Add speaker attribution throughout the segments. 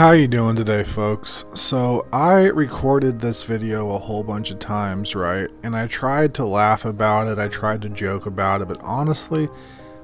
Speaker 1: How you doing today, folks? So I recorded this video a whole bunch of times, right? And I tried to laugh about it, I tried to joke about it, but honestly,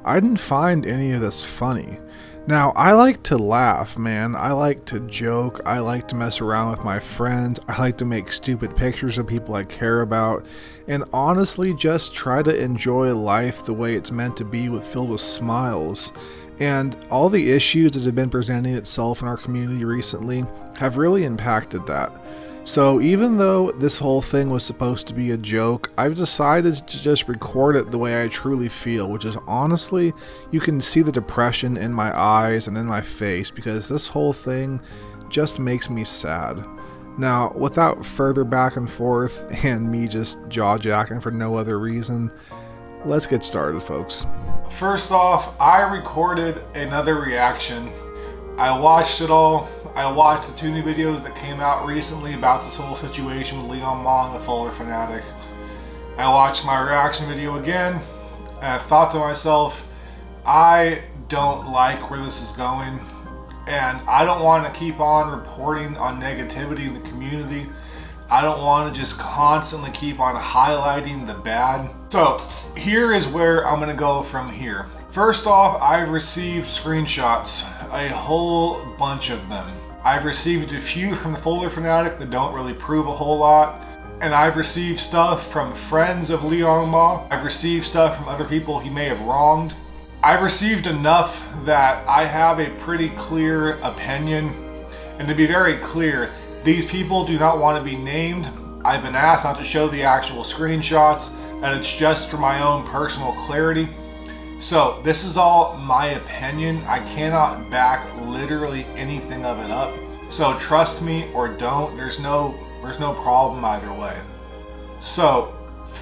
Speaker 1: I didn't find any of this funny. Now, I like to laugh, man. I like to joke. I like to mess around with my friends. I like to make stupid pictures of people I care about. And honestly, just try to enjoy life the way it's meant to be, filled with smiles. And all the issues that have been presenting itself in our community recently have really impacted that. So even though this whole thing was supposed to be a joke, I've decided to just record it the way I truly feel, which is honestly, you can see the depression in my eyes and in my face because this whole thing just makes me sad. Now, without further back and forth and me just jaw-jacking for no other reason, let's get started, folks. First off, I recorded another reaction. I watched it all. I watched the two new videos that came out recently about this whole situation with Liong Mah and the Fuller Fanatic. I watched my reaction video again, and I thought to myself, I don't like where this is going, and I don't want to keep on reporting on negativity in the community. I don't want to just constantly keep on highlighting the bad. So here is where I'm going to go from here. First off, I've received screenshots, a whole bunch of them. I've received a few from the Fuller Fanatic that don't really prove a whole lot. And I've received stuff from friends of Liong Mah. I've received stuff from other people he may have wronged. I've received enough that I have a pretty clear opinion. And to be very clear, these people do not want to be named. I've been asked not to show the actual screenshots, and it's just for my own personal clarity. So this is all my opinion. I cannot back literally anything of it up. So trust me or don't, there's no problem either way. So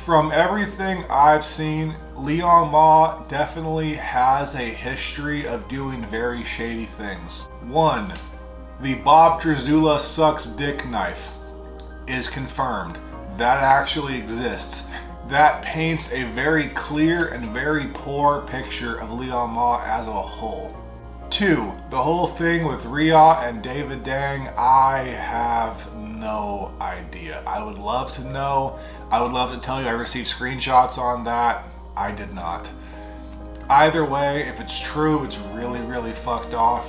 Speaker 1: from everything I've seen, Liong Mah definitely has a history of doing very shady things. One, the Bob Drazula sucks dick knife is confirmed. That actually exists. That paints a very clear and very poor picture of Liong Mah as a whole. Two, the whole thing with Ria and David Dang, I have no idea. I would love to know. I would love to tell you I received screenshots on that. I did not. Either way, if it's true, it's really, really fucked off.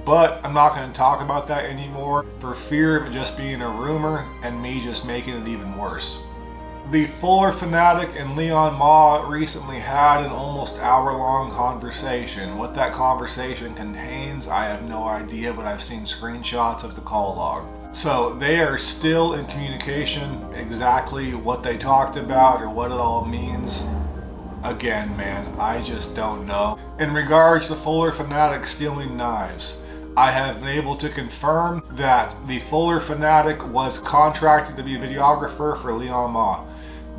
Speaker 1: But I'm not going to talk about that anymore for fear of it just being a rumor and me just making it even worse. The Fuller Fanatic and Liong Mah recently had an almost hour-long conversation. What that conversation contains, I have no idea, but I've seen screenshots of the call log. So they are still in communication. Exactly what they talked about or what it all means, again, man, I just don't know. In regards to Fuller Fanatic stealing knives, I have been able to confirm that the Fuller Fanatic was contracted to be a videographer for Liong Mah.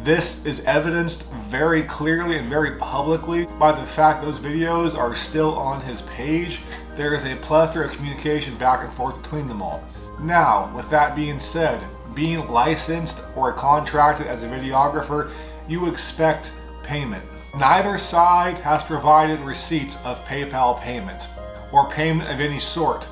Speaker 1: This is evidenced very clearly and very publicly by the fact those videos are still on his page. There is a plethora of communication back and forth between them all. Now, with that being said, being licensed or contracted as a videographer, you expect payment. Neither side has provided receipts of PayPal payment or payment of any sort.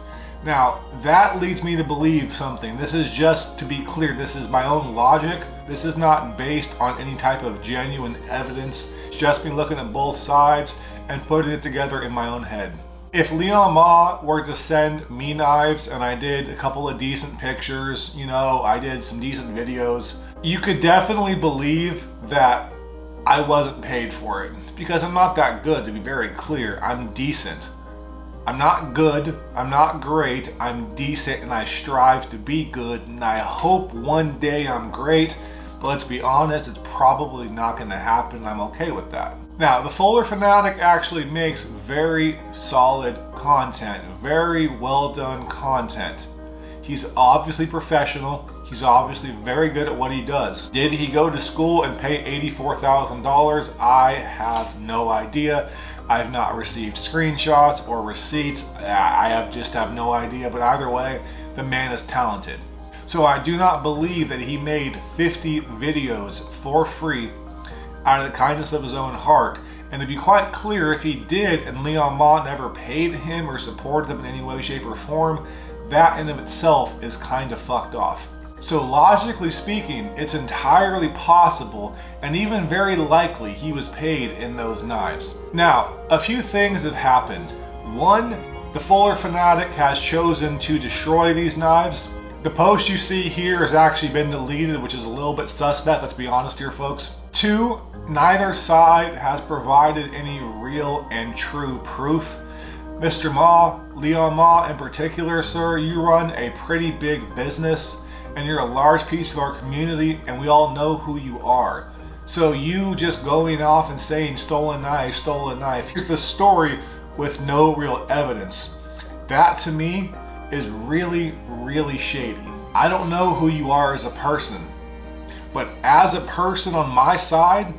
Speaker 1: Now, that leads me to believe something. This is just to be clear, this is my own logic. This is not based on any type of genuine evidence. It's just me looking at both sides and putting it together in my own head. If Liong Mah were to send me knives and I did a couple of decent pictures, I did some decent videos, you could definitely believe that I wasn't paid for it. Because I'm not that good, to be very clear. I'm decent. I'm not good, I'm not great, I'm decent, and I strive to be good, and I hope one day I'm great, but let's be honest, it's probably not going to happen, and I'm okay with that. Now, the Fuller Fanatic actually makes very solid content, very well done content. He's obviously professional. He's obviously very good at what he does. Did he go to school and pay $84,000? I have no idea. I've not received screenshots or receipts. I just have no idea, but either way, the man is talented. So I do not believe that he made 50 videos for free out of the kindness of his own heart. And to be quite clear, if he did and Liong Mah never paid him or supported him in any way, shape, or form, that in of itself is kind of fucked off. So logically speaking, it's entirely possible and even very likely he was paid in those knives. Now, a few things have happened. One, the Fuller Fanatic has chosen to destroy these knives. The post you see here has actually been deleted, which is a little bit suspect, let's be honest here, folks. Two, neither side has provided any real and true proof. Mr. Mah, Liong Mah in particular, sir, you run a pretty big business and you're a large piece of our community and we all know who you are. So you just going off and saying stolen knife, here's the story with no real evidence. That to me is really, really shady. I don't know who you are as a person, but as a person on my side,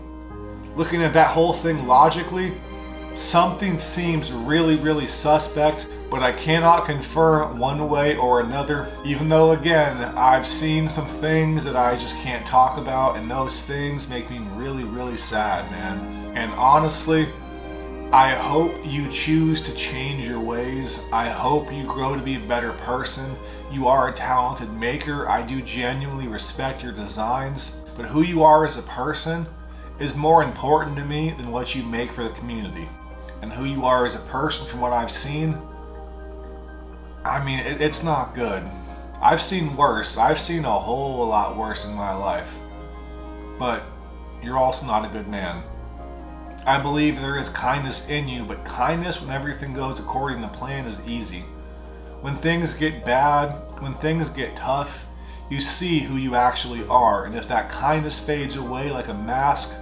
Speaker 1: looking at that whole thing logically, something seems really, really suspect, but I cannot confirm one way or another, even though again, I've seen some things that I just can't talk about, and those things make me really, really sad, man. And honestly, I hope you choose to change your ways. I hope you grow to be a better person. You are a talented maker. I do genuinely respect your designs, but who you are as a person is more important to me than what you make for the community. And who you are as a person, from what I've seen, I mean, it's not good. I've seen worse. I've seen a whole lot worse in my life. But you're also not a good man. I believe there is kindness in you, but kindness when everything goes according to plan is easy. When things get bad, when things get tough, you see who you actually are. And if that kindness fades away like a mask,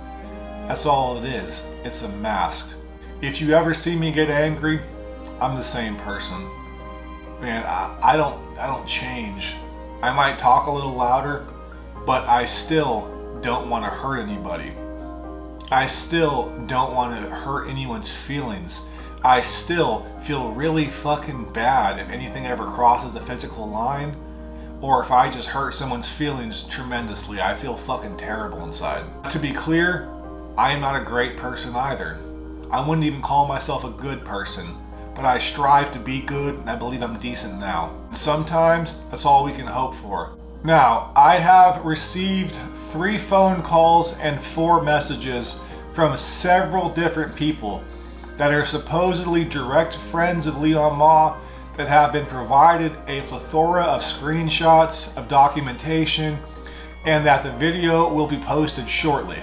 Speaker 1: that's all it is. It's a mask. If you ever see me get angry, I'm the same person. Man, I don't change. I might talk a little louder, but I still don't want to hurt anybody. I still don't want to hurt anyone's feelings. I still feel really fucking bad if anything ever crosses the physical line, or if I just hurt someone's feelings tremendously. I feel fucking terrible inside. To be clear, I am not a great person either. I wouldn't even call myself a good person, but I strive to be good, and I believe I'm decent now. And sometimes that's all we can hope for. Now, I have received 3 phone calls and 4 messages from several different people that are supposedly direct friends of Liong Mah that have been provided a plethora of screenshots of documentation, and that the video will be posted shortly.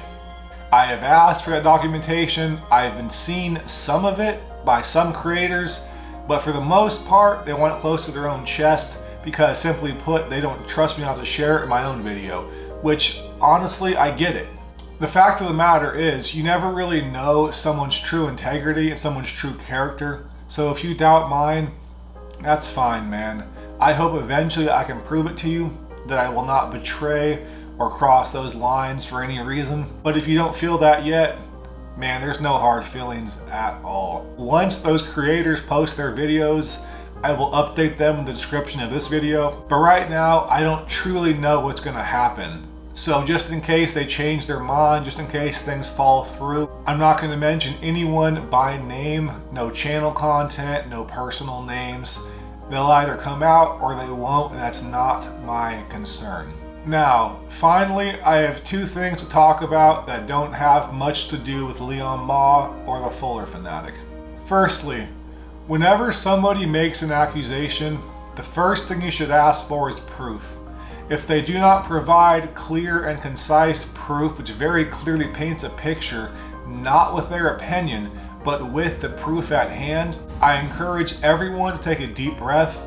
Speaker 1: I have asked for that documentation. I've been seeing some of it by some creators, but for the most part, they want it close to their own chest because, simply put, they don't trust me not to share it in my own video, which honestly, I get it. The fact of the matter is, you never really know someone's true integrity and someone's true character. So if you doubt mine, that's fine, man. I hope eventually I can prove it to you that I will not betray or cross those lines for any reason. But if you don't feel that yet, man, there's no hard feelings at all. Once those creators post their videos, I will update them in the description of this video. But right now, I don't truly know what's gonna happen. So just in case they change their mind, just in case things fall through, I'm not gonna mention anyone by name, no channel content, no personal names. They'll either come out or they won't, and that's not my concern. Now, finally, I have 2 things to talk about that don't have much to do with Liong Mah or the Fuller Fanatic. Firstly, whenever somebody makes an accusation, the first thing you should ask for is proof. If they do not provide clear and concise proof, which very clearly paints a picture, not with their opinion, but with the proof at hand, I encourage everyone to take a deep breath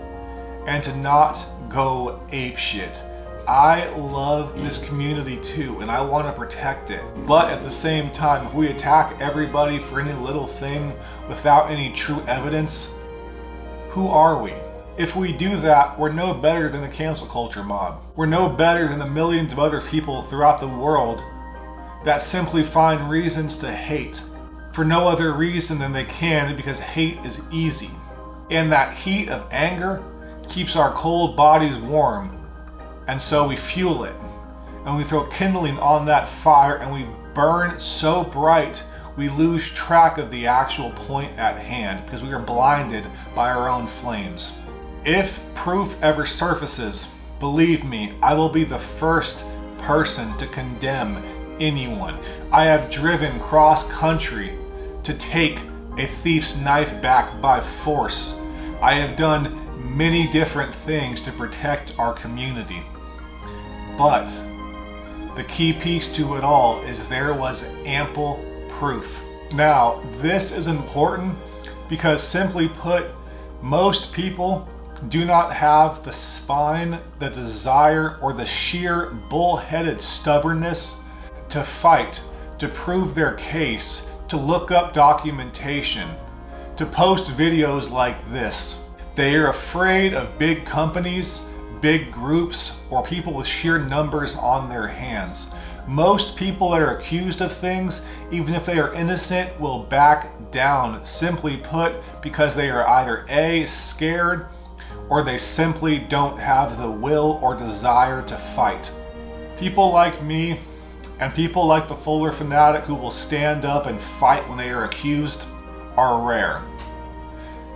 Speaker 1: and to not go apeshit. I love this community too, and I want to protect it. But at the same time, if we attack everybody for any little thing without any true evidence, who are we? If we do that, we're no better than the cancel culture mob. We're no better than the millions of other people throughout the world that simply find reasons to hate for no other reason than they can, because hate is easy. And that heat of anger keeps our cold bodies warm. And so we fuel it, and we throw kindling on that fire, and we burn so bright we lose track of the actual point at hand because we are blinded by our own flames. If proof ever surfaces, believe me, I will be the first person to condemn anyone. I have driven cross country to take a thief's knife back by force. I have done many different things to protect our community. But the key piece to it all is there was ample proof. Now, this is important because, simply put, most people do not have the spine, the desire, or the sheer bullheaded stubbornness to fight, to prove their case, to look up documentation, to post videos like this. They are afraid of big companies, big groups, or people with sheer numbers on their hands. Most people that are accused of things, even if they are innocent, will back down, simply put, because they are either A, scared, or they simply don't have the will or desire to fight. People like me and people like the Fuller Fanatic who will stand up and fight when they are accused are rare.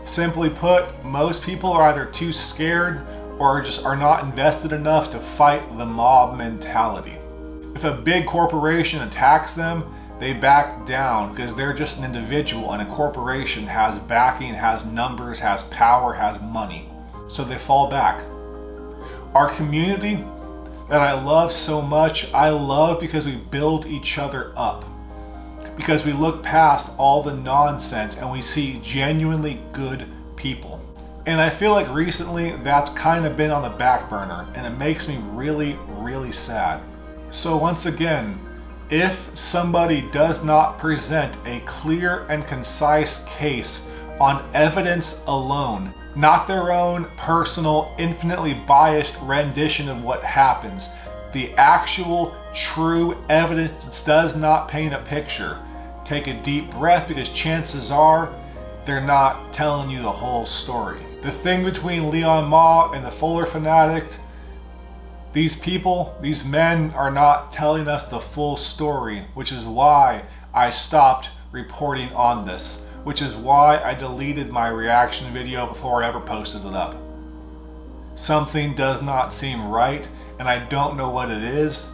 Speaker 1: Simply put, most people are either too scared or just are not invested enough to fight the mob mentality. If a big corporation attacks them, they back down because they're just an individual, and a corporation has backing, has numbers, has power, has money. So they fall back. Our community that I love so much, I love because we build each other up. Because we look past all the nonsense and we see genuinely good people. And I feel like recently that's kind of been on the back burner, and it makes me really, really sad. So once again, if somebody does not present a clear and concise case on evidence alone, not their own personal, infinitely biased rendition of what happens, the actual, true evidence does not paint a picture, take a deep breath, because chances are they're not telling you the whole story. The thing between Liong Mah and the Fuller Fanatic, these people, these men are not telling us the full story, which is why I stopped reporting on this, which is why I deleted my reaction video before I ever posted it up. Something does not seem right, and I don't know what it is,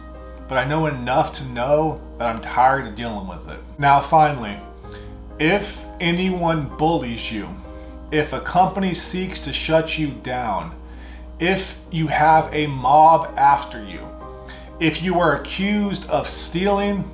Speaker 1: but I know enough to know that I'm tired of dealing with it. Now finally, if anyone bullies you, if a company seeks to shut you down, if you have a mob after you, if you are accused of stealing,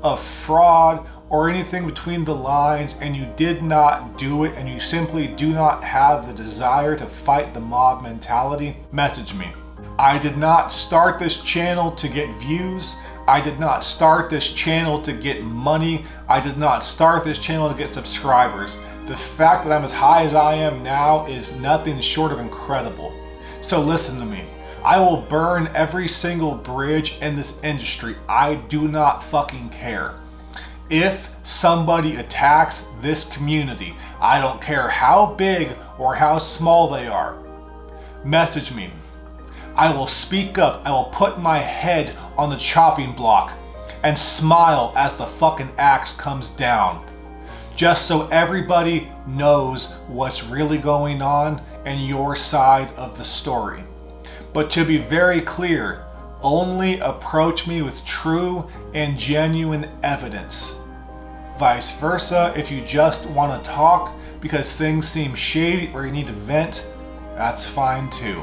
Speaker 1: of fraud, or anything between the lines, and you did not do it, and you simply do not have the desire to fight the mob mentality, message me. I did not start this channel to get views. I did not start this channel to get money. I did not start this channel to get subscribers. The fact that I'm as high as I am now is nothing short of incredible. So listen to me. I will burn every single bridge in this industry. I do not fucking care. If somebody attacks this community, I don't care how big or how small they are, message me. I will speak up. I will put my head on the chopping block and smile as the fucking axe comes down, just so everybody knows what's really going on and your side of the story. But to be very clear, only approach me with true and genuine evidence. Vice versa, if you just want to talk because things seem shady or you need to vent, that's fine too.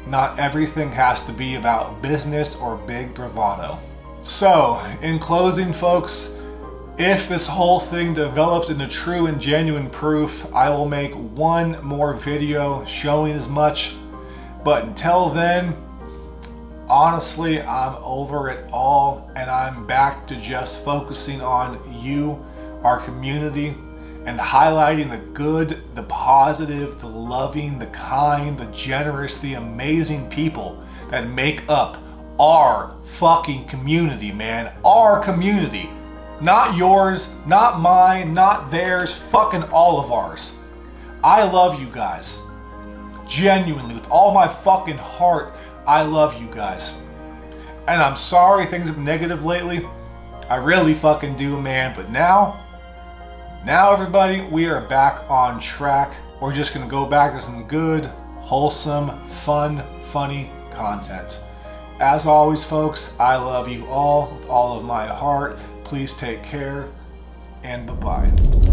Speaker 1: Not everything has to be about business or big bravado. So, in closing, folks, if this whole thing develops into true and genuine proof, I will make one more video showing as much. But until then, honestly, I'm over it all, and I'm back to just focusing on you, our community, and highlighting the good, the positive, the loving, the kind, the generous, the amazing people that make up our fucking community, man. Our community. Not yours, not mine, not theirs, fucking all of ours. I love you guys. Genuinely, with all my fucking heart, I love you guys. And I'm sorry things have been negative lately. I really fucking do, man. But now everybody, we are back on track. We're just gonna go back to some good, wholesome, fun, funny content. As always, folks, I love you all with all of my heart. Please take care, and bye-bye.